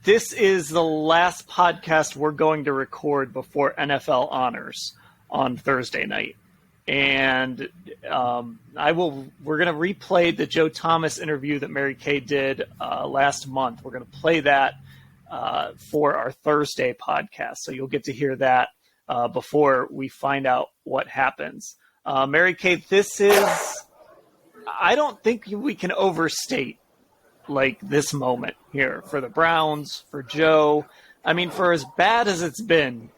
this is the last podcast we're going to record before NFL honors on Thursday night. And we're going to replay the Joe Thomas interview that Mary Kay did last month. We're going to play that for our Thursday podcast. So you'll get to hear that before we find out what happens. Mary Kay, I don't think we can overstate like this moment here for the Browns, for Joe. I mean, for as bad as it's been,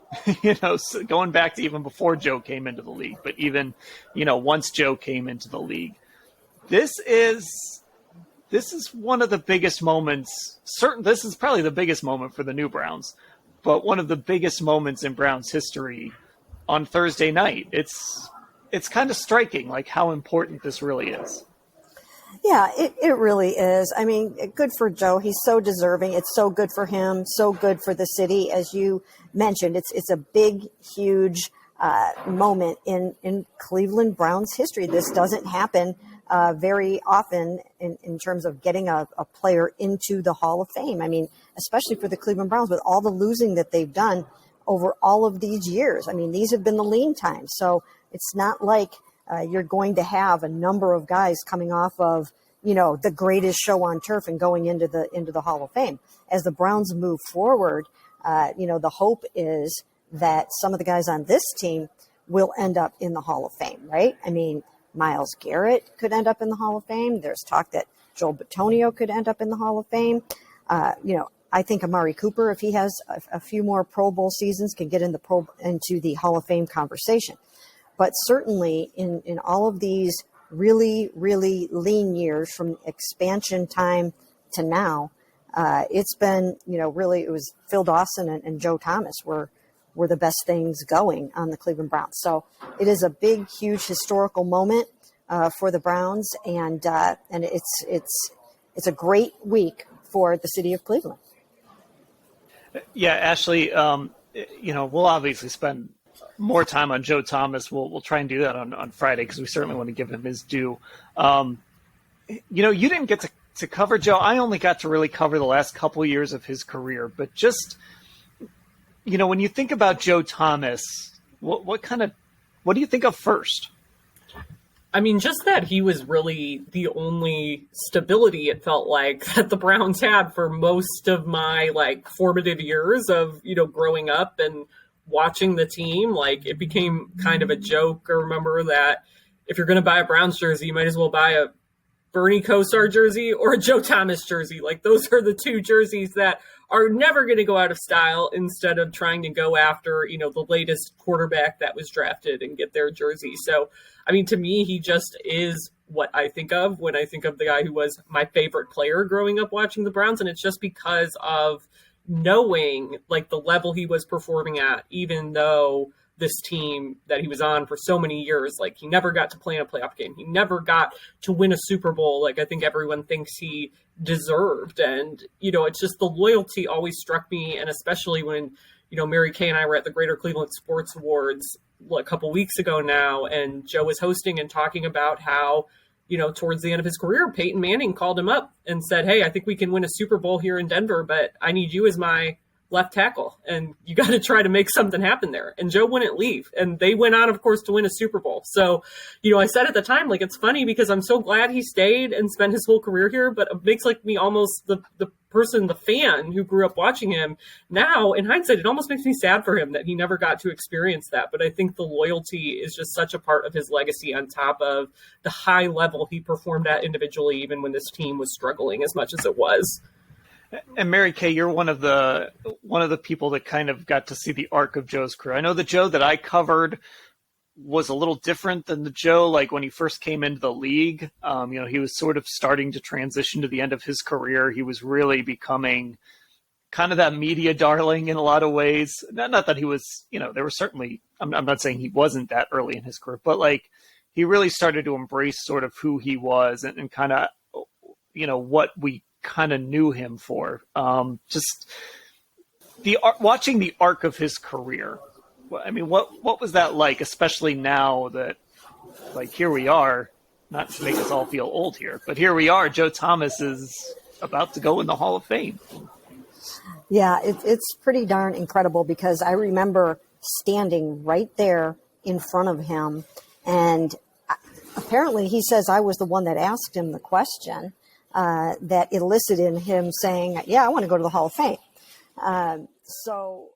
going back to even before Joe came into the league, but even, once Joe came into the league, this is one of the biggest moments. This is probably the biggest moment for the new Browns, but one of the biggest moments in Browns history on Thursday night. It's kind of striking, like how important this really is. Yeah, it really is. I mean, good for Joe. He's so deserving. It's so good for him, so good for the city. As you mentioned, it's a big, huge moment in Cleveland Browns history. This doesn't happen very often in terms of getting a player into the Hall of Fame. I mean, especially for the Cleveland Browns with all the losing that they've done over all of these years. I mean, these have been the lean times. So it's not like you're going to have a number of guys coming off of, the greatest show on turf and going into the Hall of Fame. As the Browns move forward, the hope is that some of the guys on this team will end up in the Hall of Fame, right? I mean, Myles Garrett could end up in the Hall of Fame. There's talk that Joel Bitonio could end up in the Hall of Fame. I think Amari Cooper, if he has a few more Pro Bowl seasons, can get into the Hall of Fame conversation. But certainly in all of these really, really lean years from expansion time to now, it's been, really it was Phil Dawson and Joe Thomas were the best things going on the Cleveland Browns. So it is a big, huge historical moment for the Browns, and it's a great week for the city of Cleveland. Yeah, Ashley, we'll obviously spend more time on Joe Thomas. We'll try and do that on Friday because we certainly want to give him his due. You didn't get to cover Joe. I only got to really cover the last couple years of his career. But just, when you think about Joe Thomas, what do you think of first? I mean, just that he was really the only stability, it felt like, that the Browns had for most of my formative years of, growing up and watching the team. Like, it became kind of a joke. I remember that if you're going to buy a Browns jersey, you might as well buy a Bernie Kosar jersey or a Joe Thomas jersey. Like, those are the two jerseys that are never going to go out of style, instead of trying to go after, the latest quarterback that was drafted and get their jersey. So, I mean, to me, he just is what I think of when I think of the guy who was my favorite player growing up watching the Browns. And it's just because of knowing the level he was performing at, even though this team that he was on for so many years, he never got to play in a playoff game. He never got to win a Super Bowl. I think everyone thinks he deserved. And, it's just the loyalty always struck me. And especially when, Mary Kay and I were at the Greater Cleveland Sports Awards a couple weeks ago now, and Joe was hosting and talking about how, towards the end of his career, Peyton Manning called him up and said, "Hey, I think we can win a Super Bowl here in Denver, but I need you as my left tackle, and you got to try to make something happen there." And Joe wouldn't leave, and they went on, of course, to win a Super Bowl. So, I said at the time, it's funny because I'm so glad he stayed and spent his whole career here, but it makes me almost the fan who grew up watching him. Now, in hindsight, it almost makes me sad for him that he never got to experience that. But I think the loyalty is just such a part of his legacy, on top of the high level he performed at individually, even when this team was struggling as much as it was. And Mary Kay, you're one of the people that kind of got to see the arc of Joe's career. I know the Joe that I covered was a little different than the Joe when he first came into the league. He was sort of starting to transition to the end of his career. He was really becoming kind of that media darling in a lot of ways. Not that he was, there were certainly, I'm not saying he wasn't that early in his career, but he really started to embrace sort of who he was and kind of, what we kind of knew him for. Just watching the arc of his career. I mean, what was that like, especially now that, here we are, not to make us all feel old here, but here we are, Joe Thomas is about to go in the Hall of Fame. Yeah, it's pretty darn incredible because I remember standing right there in front of him, and apparently he says I was the one that asked him the question that elicited him saying, yeah, I want to go to the Hall of Fame. So